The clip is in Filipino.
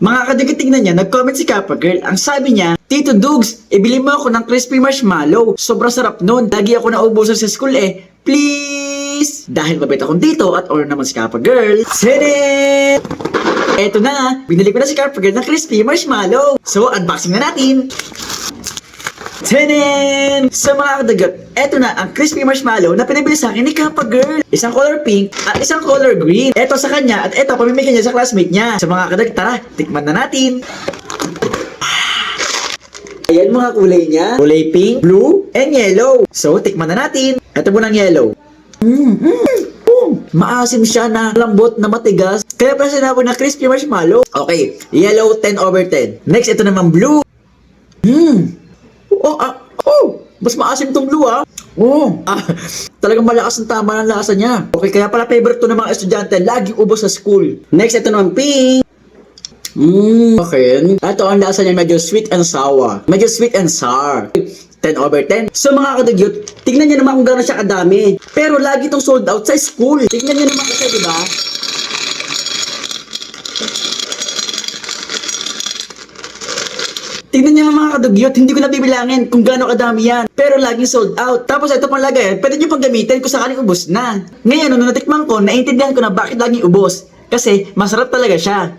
Mga kadugit, tingnan niya, nag-comment si Kappa Girl. Ang sabi niya, Tito Dugs, ibili mo ako ng crispy marshmallow. Sobrang sarap nun. Lagi ako naubusan sa school eh. Please! Dahil mabait akong dito at order naman si Kappa Girl. Senit! Eto na, binili ko na si Kappa Girl ng crispy marshmallow. So, unboxing na natin. Tenen! So mga kadagat, eto na ang crispy marshmallow na pinabili sa akin ni Kappa Girl. Isang color pink at isang color green. Eto sa kanya at eto pamimigay niya sa classmate niya. So mga kadagat, tara, tikman na natin. Ayan mga kulay niya. Kulay pink, blue, and yellow. So tikman na natin. Eto muna ang yellow. Maasim siya na lambot na matigas. Kaya pala sinabi na crispy marshmallow. Okay, yellow 10/10. Next, ito naman blue. Mas maasim tong blue talagang malakas ang tama ng lasa niya. Okay, kaya pala favorite to ng mga estudyante, laging ubos sa school. Next, ito naman pink. Okay. Ito ang lasa niya, medyo sweet and sour. Medyo sweet and sour. 10/10. So mga kadagyot, tignan niyo naman kung gano'n siya kadami. Pero lagi itong sold out sa school. Tignan niyo naman kasi, di ba? Tingnan niyo mga kadugyot, hindi ko nabibilangin kung gaano kadami yan. Pero laging sold out. Tapos ito pang lagayan, pwede niyo pang gamitin kung sakaling ubos na. Ngayon, nung natikman ko, naintindihan ko na bakit laging ubos. Kasi masarap talaga siya.